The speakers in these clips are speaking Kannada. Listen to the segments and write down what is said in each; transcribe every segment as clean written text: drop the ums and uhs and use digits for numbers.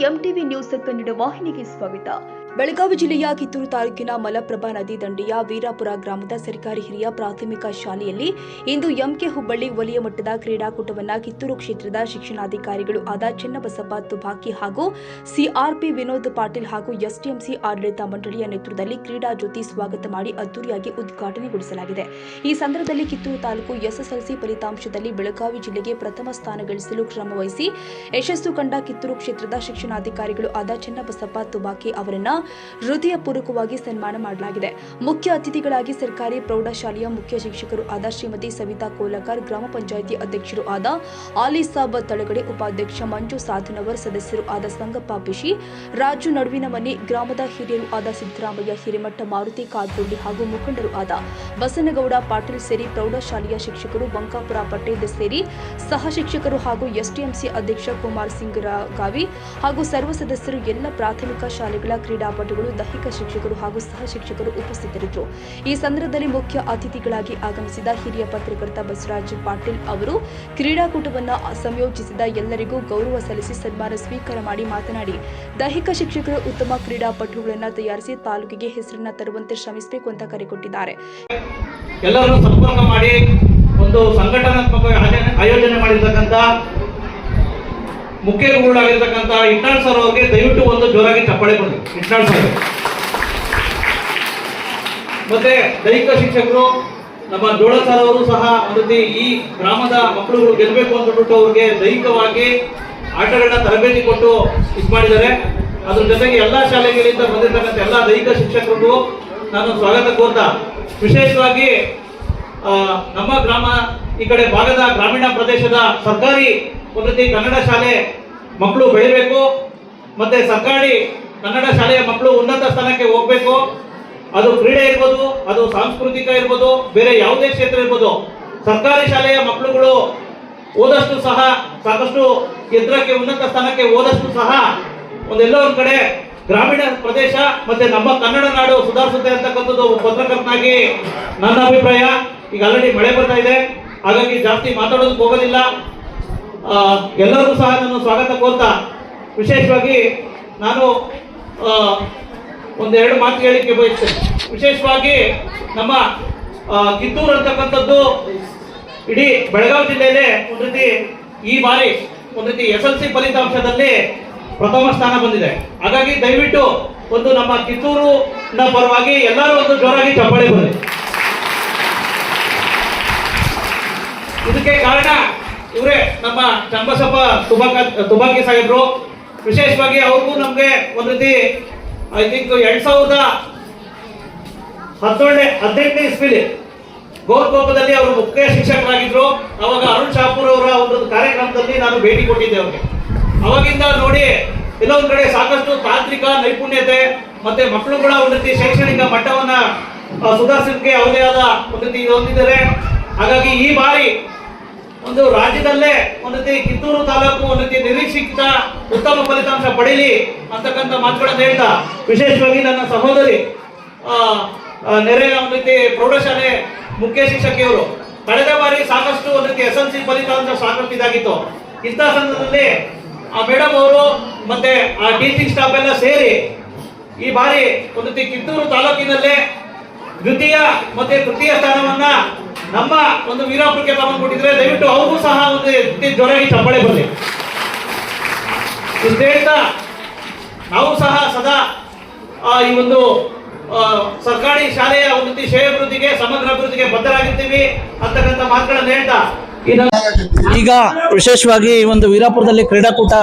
ಎಂಟಿವಿ ನ್ಯೂಸ್ ಕನ್ನಡ ವಾಹಿನಿಗೆ ಸ್ವಾಗತ. ಬೆಳಗಾವಿ ಜಿಲ್ಲೆಯ ಕಿತ್ತೂರು ತಾಲೂಕಿನ ಮಲಪ್ರಭಾ ನದಿ ದಂಡೆಯ ವೀರಾಪುರ ಗ್ರಾಮದ ಸರ್ಕಾರಿ ಹಿರಿಯ ಪ್ರಾಥಮಿಕ ಶಾಲೆಯಲ್ಲಿ ಇಂದು ಎಂಕೆ ಹುಬ್ಬಳ್ಳಿ ವಲಯ ಮಟ್ಟದ ಕ್ರೀಡಾಕೂಟವನ್ನು ಕಿತ್ತೂರು ಕ್ಷೇತ್ರದ ಶಿಕ್ಷಣಾಧಿಕಾರಿಗಳು ಆದ ಚೆನ್ನಬಸಪ್ಪ ತುಬಾಕಿ ಹಾಗೂ ಸಿಆರ್ಪಿ ವಿನೋದ್ ಪಾಟೀಲ್ ಹಾಗೂ ಎಸ್ಟಿಎಂಸಿ ಆಡಳಿತ ಮಂಡಳಿಯ ನೇತೃತ್ವದಲ್ಲಿ ಕ್ರೀಡಾ ಜ್ಯೋತಿ ಸ್ವಾಗತ ಮಾಡಿ ಅದ್ದೂರಿಯಾಗಿ ಉದ್ಘಾಟನೆಗೊಳಿಸಲಾಗಿದೆ. ಈ ಸಂದರ್ಭದಲ್ಲಿ ಕಿತ್ತೂರು ತಾಲೂಕು ಎಸ್ಎಸ್ಎಲ್ಸಿ ಫಲಿತಾಂಶದಲ್ಲಿ ಬೆಳಗಾವಿ ಜಿಲ್ಲೆಗೆ ಪ್ರಥಮ ಸ್ಥಾನ ಗಳಿಸಲು ಶ್ರಮವಹಿಸಿ ಯಶಸ್ಸು ಕಂಡ ಕಿತ್ತೂರು ಕ್ಷೇತ್ರದ ಶಿಕ್ಷಣಾಧಿಕಾರಿಗಳು ಆದ ಚೆನ್ನಬಸಪ್ಪ ತುಬಾಕಿ ಅವರನ್ನು ಹೃದಯಪೂರ್ವಕವಾಗಿ ಸನ್ಮಾನ ಮಾಡಲಾಗಿದೆ. ಮುಖ್ಯ ಅತಿಥಿಗಳಾಗಿ ಸರ್ಕಾರಿ ಪ್ರೌಢಶಾಲೆಯ ಮುಖ್ಯ ಶಿಕ್ಷಕರು ಆದ ಶ್ರೀಮತಿ ಸವಿತಾ ಕೋಲಕರ್, ಗ್ರಾಮ ಪಂಚಾಯಿತಿ ಅಧ್ಯಕ್ಷರು ಆದ ಆಲಿಸಾಬ್ ತಳಗಡೆ, ಉಪಾಧ್ಯಕ್ಷ ಮಂಜು ಸಾಧನವರ್, ಸದಸ್ಯರು ಆದ ಸಂಗಪ್ಪ ಬಿಶಿ, ರಾಜು ನಡುವಿನ ಮನೆ, ಗ್ರಾಮದ ಹಿರಿಯರು ಆದ ಸಿದ್ದರಾಮಯ್ಯ ಹಿರೇಮಠ, ಮಾರುತಿ ಕಾದ್ಗುಂಡಿ ಹಾಗೂ ಮುಖಂಡರು ಆದ ಬಸನಗೌಡ ಪಾಟೀಲ್ ಸೇರಿ ಪ್ರೌಢಶಾಲೆಯ ಶಿಕ್ಷಕರು, ಬಂಕಾಪುರ ಪಟೇಲ್ ಸೇರಿ ಸಹ ಶಿಕ್ಷಕರು ಹಾಗೂ ಎಸ್ಟಿಎಂಸಿ ಅಧ್ಯಕ್ಷ ಕುಮಾರ್ ಸಿಂಗ್ ಗಾವಿ ಹಾಗೂ ಸರ್ವ ಸದಸ್ಯರು, ಎಲ್ಲ ಪ್ರಾಥಮಿಕ ಶಾಲೆಗಳ ಕ್ರೀಡಾಪಟುಗಳು, ದೈಹಿಕ ಶಿಕ್ಷಕರು ಹಾಗೂ ಸಹ ಶಿಕ್ಷಕರು ಉಪಸ್ಥಿತರಿದ್ದರು. ಈ ಸಂದರ್ಭದಲ್ಲಿ ಮುಖ್ಯ ಅತಿಥಿಗಳಾಗಿ ಆಗಮಿಸಿದ ಹಿರಿಯ ಪತ್ರಕರ್ತ ಬಸವರಾಜ್ ಪಾಟೀಲ್ ಅವರು ಕ್ರೀಡಾಕೂಟವನ್ನು ಸಂಯೋಜಿಸಿದ ಎಲ್ಲರಿಗೂ ಗೌರವ ಸಲ್ಲಿಸಿ ಸನ್ಮಾನ ಸ್ವೀಕಾರ ಮಾಡಿ ಮಾತನಾಡಿ, ದೈಹಿಕ ಶಿಕ್ಷಕರು ಉತ್ತಮ ಕ್ರೀಡಾಪಟುಗಳನ್ನು ತಯಾರಿಸಿ ತಾಲೂಕಿಗೆ ಹೆಸರನ್ನ ತರುವಂತೆ ಶ್ರಮಿಸಬೇಕು ಅಂತ ಕರೆ ಕೊಟ್ಟಿದ್ದಾರೆ. ಎಲ್ಲರೂ ಸಂಪರ್ಕ ಮಾಡಿ ಒಂದು ಸಂಘಟನಾತ್ಮಕ ಆಯೋಜನೆ ಮಾಡಿರ್ತಕ್ಕಂಥ ಮುಖ್ಯ ಗುರುಗಳಾಗಿರ್ತಕ್ಕಂಥ ಇಟ್ನಾಳ್ ಸರ್ ಅವರಿಗೆ ದಯವಿಟ್ಟು ಒಂದು ಜೋರಾಗಿ ಚಪ್ಪಾಳೆ ಕೊಡಿ. ಇಟ್ನಾಳ್ ಸರ್ ಮತ್ತೆ ದೈಹಿಕ ಶಿಕ್ಷಕರು ನಮ್ಮ ಜೋಳ ಸರ್ ಅವರು ಸಹ ಒಂದು ರೀತಿ ಈ ಗ್ರಾಮದ ಮಕ್ಕಳುಗಳು ಗೆಲ್ಲಬೇಕು ಅಂತ ಬಿಟ್ಟು ಅವ್ರಿಗೆ ದೈಹಿಕವಾಗಿ ಆಟಗಳನ್ನ ತರಬೇತಿ ಕೊಟ್ಟು ಇದು ಮಾಡಿದ್ದಾರೆ. ಅದ್ರ ಜೊತೆಗೆ ಎಲ್ಲಾ ಶಾಲೆಗಳಿಂದ ಬಂದಿರ್ತಕ್ಕಂಥ ಎಲ್ಲಾ ದೈಹಿಕ ಶಿಕ್ಷಕರಿಗೂ ನಾನು ಸ್ವಾಗತ ಕೋರ್ತಾ, ವಿಶೇಷವಾಗಿ ನಮ್ಮ ಗ್ರಾಮ ಈ ಕಡೆ ಭಾಗದ ಗ್ರಾಮೀಣ ಪ್ರದೇಶದ ಸರ್ಕಾರಿ ಒಂದು ರೀತಿ ಕನ್ನಡ ಶಾಲೆ ಮಕ್ಕಳು ಬೆಳಿಬೇಕು, ಮತ್ತೆ ಸರ್ಕಾರಿ ಕನ್ನಡ ಶಾಲೆಯ ಮಕ್ಕಳು ಉನ್ನತ ಸ್ಥಾನಕ್ಕೆ ಹೋಗ್ಬೇಕು. ಅದು ಕ್ರೀಡೆ ಇರ್ಬೋದು, ಅದು ಸಾಂಸ್ಕೃತಿಕ ಇರ್ಬೋದು, ಬೇರೆ ಯಾವುದೇ ಕ್ಷೇತ್ರ ಇರ್ಬೋದು. ಸರ್ಕಾರಿ ಶಾಲೆಯ ಮಕ್ಕಳುಗಳು ಓದಷ್ಟು ಸಹ ಸಾಕಷ್ಟು ಎತ್ತರಕ್ಕೆ ಉನ್ನತ ಸ್ಥಾನಕ್ಕೆ ಓದಷ್ಟು ಸಹ ಒಂದೆಲ್ಲೋ ಒಂದ್ ಕಡೆ ಗ್ರಾಮೀಣ ಪ್ರದೇಶ ಮತ್ತೆ ನಮ್ಮ ಕನ್ನಡ ನಾಡು ಸುಧಾರಿಸುತ್ತೆ ಅಂತಕ್ಕಂಥದ್ದು ಪತ್ರಕರ್ತನಾಗಿ ನನ್ನ ಅಭಿಪ್ರಾಯ. ಈಗ ಆಲ್ರೆಡಿ ಮಳೆ ಬರ್ತಾ ಇದೆ, ಹಾಗಾಗಿ ಜಾಸ್ತಿ ಮಾತಾಡೋದಕ್ಕೆ ಹೋಗೋದಿಲ್ಲ. ಎಲ್ಲರಿಗೂ ಸಹ ನಾನು ಸ್ವಾಗತ ಕೋರ್ತಾ, ವಿಶೇಷವಾಗಿ ನಾನು ಒಂದೆರಡು ಮಾತು ಹೇಳಿಕೆ ಬಯಸ್ತೇನೆ. ವಿಶೇಷವಾಗಿ ನಮ್ಮ ಕಿತ್ತೂರು ಅಂತಕ್ಕಂಥದ್ದು ಇಡೀ ಬೆಳಗಾವಿ ಜಿಲ್ಲೆಯಲ್ಲೇ ಒಂದು ರೀತಿ ಈ ಬಾರಿ ಒಂದು ರೀತಿ ಎಸ್ಎಲ್ಸಿ ಫಲಿತಾಂಶದಲ್ಲಿ ಪ್ರಥಮ ಸ್ಥಾನ ಬಂದಿದೆ. ಹಾಗಾಗಿ ದಯವಿಟ್ಟು ಒಂದು ನಮ್ಮ ಕಿತ್ತೂರು ಪರವಾಗಿ ಎಲ್ಲರೂ ಒಂದು ಜೋರಾಗಿ ಚಪ್ಪಾಳೆ ಬರಲಿ. ಇದಕ್ಕೆ ಕಾರಣ ಇವರೇ ನಮ್ಮ ಚನ್ನಬಸಪ್ಪ ತುಬಾಕಿ ಸಾಹೇಬ್ರು. ವಿಶೇಷವಾಗಿ ಅವ್ರಿಗೂ ನಮ್ಗೆ ಒಂದು ರೀತಿ ಐ ಥಿಂಕ್ 2018 ಇಸ್ವಿಲಿ ಗೋರ್ಗೋಪದಲ್ಲಿ ಅವರು ಮುಖ್ಯ ಶಿಕ್ಷಕರಾಗಿದ್ರು. ಅವಾಗ ಅರುಣ್ ಶಾಪೂರ್ ಅವರ ಒಂದು ಕಾರ್ಯಕ್ರಮದಲ್ಲಿ ನಾನು ಭೇಟಿ ಕೊಟ್ಟಿದ್ದೆ ಅವ್ರಿಗೆ. ಅವಾಗಿಂದ ನೋಡಿ ಕೆಲವೊಂದು ಕಡೆ ಸಾಕಷ್ಟು ತಾಂತ್ರಿಕ ನೈಪುಣ್ಯತೆ ಮತ್ತೆ ಮಕ್ಕಳುಗಳ ಒಂದು ರೀತಿ ಶೈಕ್ಷಣಿಕ ಮಟ್ಟವನ್ನ ಸುಧಾರಿಸಲಿಕ್ಕೆ ಅವರದೇ ಆದ ಒಂದು ರೀತಿ ಹೊಂದಿದ್ದಾರೆ. ಹಾಗಾಗಿ ಈ ಬಾರಿ ಒಂದು ರಾಜ್ಯದಲ್ಲೇ ಒಂದು ರೀತಿ ಕಿತ್ತೂರು ತಾಲೂಕು ಒಂದು ರೀತಿ ನಿರೀಕ್ಷಿತ ಉತ್ತಮ ಫಲಿತಾಂಶ ಪಡೀಲಿ ಅಂತಕ್ಕಂಥ ಮಾತುಗಳನ್ನು ಹೇಳ್ತಾ, ವಿಶೇಷವಾಗಿ ನನ್ನ ಸಹೋದರಿ ನೆರೆಯ ಒಂದು ರೀತಿ ಪ್ರೌಢಶಾಲೆ ಮುಖ್ಯ ಶಿಕ್ಷಕಿಯವರು ಕಳೆದ ಬಾರಿ ಸಾಕಷ್ಟು ಒಂದು ರೀತಿ ಎಸ್ಎಲ್ಸಿ ಫಲಿತಾಂಶ ಸಾಕಷ್ಟು ಇದಾಗಿತ್ತು. ಇಂಥ ಸಂದರ್ಭದಲ್ಲಿ ಆ ಮೇಡಮ್ ಅವರು ಮತ್ತೆ ಆ ಟೀಚಿಂಗ್ ಸ್ಟಾಫ್ ಎಲ್ಲ ಸೇರಿ ಈ ಬಾರಿ ಒಂದು ರೀತಿ ಕಿತ್ತೂರು ತಾಲೂಕಿನಲ್ಲೇ ದ್ವಿತೀಯ ಮತ್ತೆ ತೃತೀಯ ಸ್ಥಾನವನ್ನ ನಮ್ಮ ಒಂದು ವೀರಾಪುರಕ್ಕೆ ತಗೊಂಡ್ಬಿಟ್ಟಿದ್ರೆ ದಯವಿಟ್ಟು ಅವ್ರಿಗೂ ಸಹ ಒಂದು ಜೋರಾಗಿ ಚಪ್ಪಾಳೆ ಬರಲಿ. ಇಷ್ಟು ಹೇಳ್ತಾ ನಾವು ಸಹ ಸದಾ ಈ ಒಂದು ಸರ್ಕಾರಿ ಶಾಲೆಯ ಒಂದು ರೀತಿ ಶ್ರೇಯಾಭಿವೃದ್ಧಿಗೆ ಸಮಗ್ರ ಅಭಿವೃದ್ಧಿಗೆ ಬದ್ಧರಾಗಿರ್ತೀವಿ ಅಂತಕ್ಕಂಥ ಮಾತುಗಳನ್ನು ಹೇಳ್ತಾ, ಈಗ ವಿಶೇಷವಾಗಿ ಈ ಒಂದು ವೀರಾಪುರದಲ್ಲಿ ಕ್ರೀಡಾಕೂಟ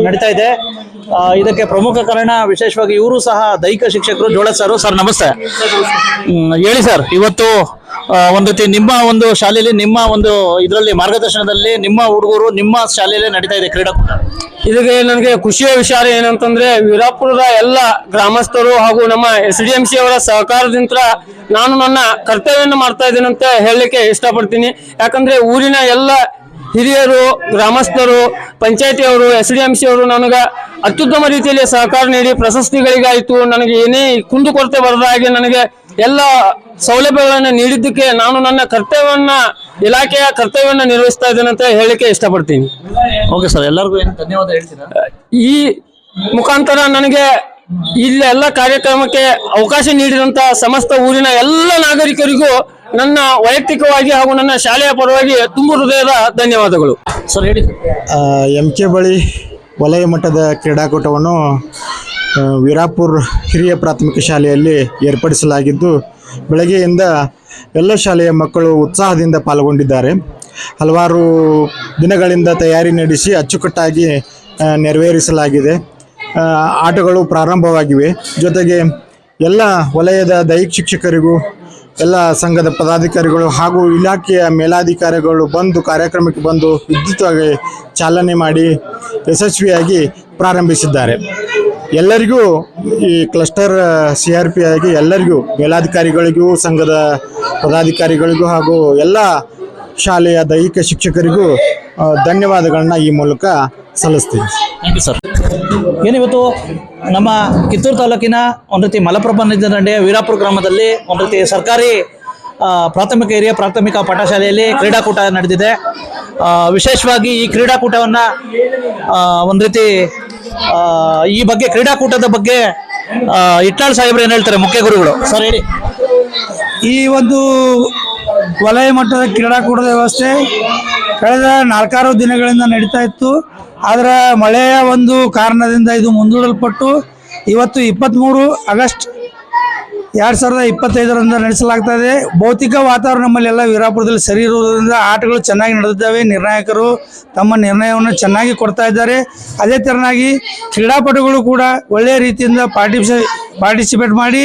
ನಡೀತಾ ಇದೆ. ಇದಕ್ಕೆ ಪ್ರಮುಖ ಕಾರಣ ವಿಶೇಷವಾಗಿ ಇವರು ಸಹ ದೈಹಿಕ ಶಿಕ್ಷಕರು ಜೋಳ ಸರ್. ಸರ್ ನಮಸ್ತೆ. ಹೇಳಿ ಸರ್, ಇವತ್ತು ಒಂದು ರೀತಿ ನಿಮ್ಮ ಒಂದು ಶಾಲೆಯಲ್ಲಿ ನಿಮ್ಮ ಒಂದು ಇದರಲ್ಲಿ ಮಾರ್ಗದರ್ಶನದಲ್ಲಿ ನಿಮ್ಮ ಹುಡುಗರು ನಿಮ್ಮ ಶಾಲೆಯಲ್ಲಿ ನಡೀತಾ ಇದೆ ಕ್ರೀಡಾಕೂಟ. ಇದಕ್ಕೆ ನನಗೆ ಖುಷಿಯ ವಿಚಾರ ಏನಂತಂದ್ರೆ ವೀರಾಪುರದ ಎಲ್ಲ ಗ್ರಾಮಸ್ಥರು ಹಾಗೂ ನಮ್ಮ SDMC ಅವರ ಸಹಕಾರದಿಂದ ನಾನು ನನ್ನ ಕರ್ತವ್ಯವನ್ನು ಮಾಡ್ತಾ ಇದ್ದೇನೆ ಅಂತ ಹೇಳಲಿಕ್ಕೆ ಇಷ್ಟಪಡ್ತೀನಿ. ಯಾಕಂದ್ರೆ ಊರಿನ ಎಲ್ಲ ಹಿರಿಯರು, ಗ್ರಾಮಸ್ಥರು, ಪಂಚಾಯತಿಯವರು, SDMC ಅವರು ನನಗೆ ಅತ್ಯುತ್ತಮ ರೀತಿಯಲ್ಲಿ ಸಹಕಾರ ನೀಡಿ ಪ್ರಶಸ್ತಿಗಳಿಗಾಯಿತು ನನಗೆ ಏನೇ ಕುಂದುಕೊರತೆ ಬರದ ಹಾಗೆ ನನಗೆ ಎಲ್ಲ ಸೌಲಭ್ಯಗಳನ್ನು ನೀಡಿದ್ದಕ್ಕೆ ನಾನು ನನ್ನ ಕರ್ತವ್ಯವನ್ನ ಇಲಾಖೆಯ ಕರ್ತವ್ಯವನ್ನ ನಿರ್ವಹಿಸ್ತಾ ಇದ್ದೇನೆ ಅಂತ ಹೇಳಲಿಕ್ಕೆ ಇಷ್ಟಪಡ್ತೀನಿ. ಓಕೆ ಸರ್, ಎಲ್ಲರಿಗೂ ಏನು ಧನ್ಯವಾದ ಹೇಳ್ತೀರಾ? ಈ ಮುಖಾಂತರ ನನಗೆ ಇಲ್ಲಿ ಎಲ್ಲ ಕಾರ್ಯಕ್ರಮಕ್ಕೆ ಅವಕಾಶ ನೀಡಿದಂತ ಸಮಸ್ತ ಊರಿನ ಎಲ್ಲ ನಾಗರಿಕರಿಗೂ ನನ್ನ ವೈಯಕ್ತಿಕವಾಗಿ ಹಾಗೂ ನನ್ನ ಶಾಲೆಯ ಪರವಾಗಿ ತುಂಬು ಹೃದಯದ ಧನ್ಯವಾದಗಳು. ಸರ್ ಹೇಳಿ. MK ಬಳಿ ವಲಯ ಮಟ್ಟದ ಕ್ರೀಡಾಕೂಟವನ್ನು ವೀರಾಪುರ ಹಿರಿಯ ಪ್ರಾಥಮಿಕ ಶಾಲೆಯಲ್ಲಿ ಏರ್ಪಡಿಸಲಾಗಿದ್ದು, ಬೆಳಗ್ಗೆಯಿಂದ ಎಲ್ಲ ಶಾಲೆಯ ಮಕ್ಕಳು ಉತ್ಸಾಹದಿಂದ ಪಾಲ್ಗೊಂಡಿದ್ದಾರೆ. ಹಲವಾರು ದಿನಗಳಿಂದ ತಯಾರಿ ನಡೆಸಿ ಅಚ್ಚುಕಟ್ಟಾಗಿ ನೆರವೇರಿಸಲಾಗಿದೆ. ಆಟಗಳು ಪ್ರಾರಂಭವಾಗಿವೆ. ಜೊತೆಗೆ ಎಲ್ಲ ವಲಯದ ದೈಹಿಕ ಶಿಕ್ಷಕರಿಗೂ, ಎಲ್ಲ ಸಂಘದ ಪದಾಧಿಕಾರಿಗಳು ಹಾಗೂ ಇಲಾಖೆಯ ಮೇಲಾಧಿಕಾರಿಗಳು ಬಂದು ಕಾರ್ಯಕ್ರಮಕ್ಕೆ ಬಂದು ವಿದ್ಯುತ್ವಾಗಿ ಚಾಲನೆ ಮಾಡಿ ಯಶಸ್ವಿಯಾಗಿ ಪ್ರಾರಂಭಿಸಿದ್ದಾರೆ. ಎಲ್ಲರಿಗೂ ಈ ಕ್ಲಸ್ಟರ್ CRP ಆಗಿ ಎಲ್ಲರಿಗೂ, ಮೇಲಾಧಿಕಾರಿಗಳಿಗೂ, ಸಂಘದ ಪದಾಧಿಕಾರಿಗಳಿಗೂ ಹಾಗೂ ಎಲ್ಲ ಶಾಲೆಯ ದೈಹಿಕ ಶಿಕ್ಷಕರಿಗೂ ಧನ್ಯವಾದಗಳನ್ನ ಈ ಮೂಲಕ ಸಲ್ಲಿಸ್ತೀನಿ. Thank you sir. ಏನಿವತ್ತು ನಮ್ಮ ಕಿತ್ತೂರು ತಾಲೂಕಿನ ಒಂದು ರೀತಿ ಮಲಪ್ರಭಾ ನದಿ ದಂಡೆಯ ವೀರಾಪುರ ಗ್ರಾಮದಲ್ಲಿ ಒಂದು ರೀತಿ ಸರ್ಕಾರಿ ಪ್ರಾಥಮಿಕ ಹಿರಿಯ ಪ್ರಾಥಮಿಕ ಪಾಠಶಾಲೆಯಲ್ಲಿ ಕ್ರೀಡಾಕೂಟ ನಡೆದಿದೆ. ವಿಶೇಷವಾಗಿ ಈ ಕ್ರೀಡಾಕೂಟವನ್ನು ಒಂದು ರೀತಿ ಈ ಬಗ್ಗೆ ಕ್ರೀಡಾಕೂಟದ ಬಗ್ಗೆ ಇಟ್ನಾಳ್ ಸಾಹೇಬ್ರು ಏನು ಹೇಳ್ತಾರೆ, ಮುಖ್ಯ ಗುರುಗಳು. ಸರ್ ಹೇಳಿ. ಈ ಒಂದು ವಲಯ ಮಟ್ಟದ ಕ್ರೀಡಾಕೂಟದ ವ್ಯವಸ್ಥೆ ಕಳೆದ 4-6 ದಿನಗಳಿಂದ ನಡೀತಾ ಇತ್ತು. ಆದರೆ ಮಳೆಯ ಒಂದು ಕಾರಣದಿಂದ ಇದು ಮುಂದೂಡಲ್ಪಟ್ಟು ಇವತ್ತು 23 ಆಗಸ್ಟ್ 2025ರಿಂದ ನಡೆಸಲಾಗ್ತಾ ಇದೆ. ಭೌತಿಕ ವಾತಾವರಣ ನಮ್ಮಲ್ಲೆಲ್ಲ ವೀರಾಪುರದಲ್ಲಿ ಸರಿ ಇರುವುದರಿಂದ ಆಟಗಳು ಚೆನ್ನಾಗಿ ನಡೆದಿದ್ದಾವೆ. ನಿರ್ಣಾಯಕರು ತಮ್ಮ ನಿರ್ಣಯವನ್ನು ಚೆನ್ನಾಗಿ ಕೊಡ್ತಾ ಇದ್ದಾರೆ. ಅದೇ ತೆರನಾಗಿ ಕ್ರೀಡಾಪಟುಗಳು ಕೂಡ ಒಳ್ಳೆಯ ರೀತಿಯಿಂದ ಪಾರ್ಟಿಸಿಪೇಟ್ ಮಾಡಿ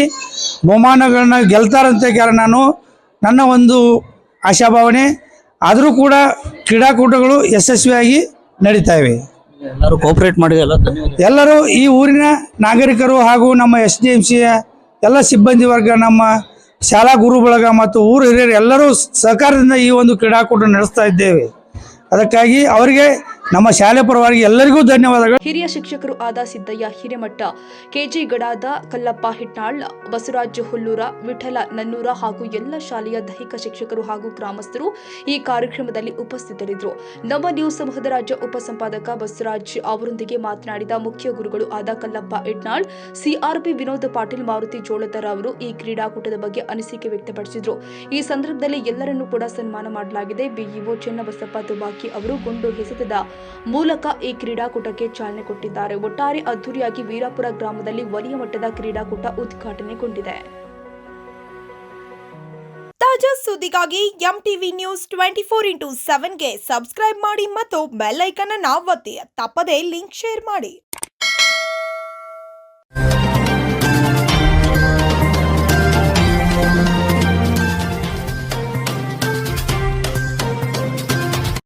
ಬಹುಮಾನಗಳನ್ನ ಗೆಲ್ತಾರಂತೆ ನಾನು ನನ್ನ ಒಂದು ಆಶಾಭಾವನೆ. ಆದರೂ ಕೂಡ ಕ್ರೀಡಾಕೂಟಗಳು ಯಶಸ್ವಿಯಾಗಿ ನಡೀತಾ ಇವೆ. ಎಲ್ಲರೂ ಕೋಆಪರೇಟ್ ಮಾಡಿದೆಲ್ಲ. ಎಲ್ಲರೂ ಈ ಊರಿನ ನಾಗರಿಕರು ಹಾಗೂ ನಮ್ಮ SDMCಯ ಎಲ್ಲ ಸಿಬ್ಬಂದಿ ವರ್ಗ, ನಮ್ಮ ಶಾಲಾ ಗುರು ಬಳಗ ಮತ್ತು ಊರು ಹಿರಿಯರು ಎಲ್ಲರೂ ಸಹಕಾರದಿಂದ ಈ ಒಂದು ಕ್ರೀಡಾಕೂಟ ನಡೆಸ್ತಾ ಇದ್ದೇವೆ. ಅದಕ್ಕಾಗಿ ಅವರಿಗೆ ನಮ್ಮ ಶಾಲೆ ಪರವಾಗಿ ಎಲ್ಲರಿಗೂ ಧನ್ಯವಾದಗಳು. ಹಿರಿಯ ಶಿಕ್ಷಕರು ಆದ ಸಿದ್ದಯ್ಯ ಹಿರೇಮಠ, KG ಗಡಾದ, ಕಲ್ಲಪ್ಪ ಹಿಟ್ನಾಳ್, ಬಸವರಾಜ್ ಹುಲ್ಲೂರ, ವಿಠಲ ನನ್ನೂರ ಹಾಗೂ ಎಲ್ಲ ಶಾಲೆಯ ದೈಹಿಕ ಶಿಕ್ಷಕರು ಹಾಗೂ ಗ್ರಾಮಸ್ಥರು ಈ ಕಾರ್ಯಕ್ರಮದಲ್ಲಿ ಉಪಸ್ಥಿತರಿದ್ದರು. ನಮ್ಮ ನ್ಯೂಸ್ ಸಮೂಹದ ರಾಜ್ಯ ಉಪಸಂಪಾದಕ ಬಸವರಾಜ್ ಅವರೊಂದಿಗೆ ಮಾತನಾಡಿದ ಮುಖ್ಯ ಗುರುಗಳು ಆದ ಕಲ್ಲಪ್ಪ ಹಿಟ್ನಾಳ್, CRP ವಿನೋದ್ ಪಾಟೀಲ್, ಮಾರುತಿ ಜೋಳದರ ಅವರು ಈ ಕ್ರೀಡಾಕೂಟದ ಬಗ್ಗೆ ಅನಿಸಿಕೆ ವ್ಯಕ್ತಪಡಿಸಿದರು. ಈ ಸಂದರ್ಭದಲ್ಲಿ ಎಲ್ಲರನ್ನೂ ಕೂಡ ಸನ್ಮಾನ ಮಾಡಲಾಗಿದೆ. BEO ಚೆನ್ನಬಸಪ್ಪ ತುಬಾಕಿ ಅವರು ಗುಂಡು ಎಸೆತದ ಮೂಲಕ ಈ ಕ್ರೀಡಾಕೂಟಕ್ಕೆ ಚಾಲನೆ ಕೊಟ್ಟಿದ್ದಾರೆ. ಒಟ್ಟಾರೆ ಅದ್ದೂರಿಯಾಗಿ ವೀರಾಪುರ ಗ್ರಾಮದಲ್ಲಿ ವಲಯ ಮಟ್ಟದ ಕ್ರೀಡಾಕೂಟ ಉದ್ಘಾಟನೆಗೊಂಡಿದೆ. ತಾಜಾ ಸುದ್ದಿಗಾಗಿ MTV ನ್ಯೂಸ್ 24/7ಗೆ ಸಬ್ಸ್ಕ್ರೈಬ್ ಮಾಡಿ ಮತ್ತು ಬೆಲ್ ಐಕಾನ್ ಅನ್ನು ಒತ್ತಿ. ತಪ್ಪದೇ ಲಿಂಕ್ ಶೇರ್ ಮಾಡಿ.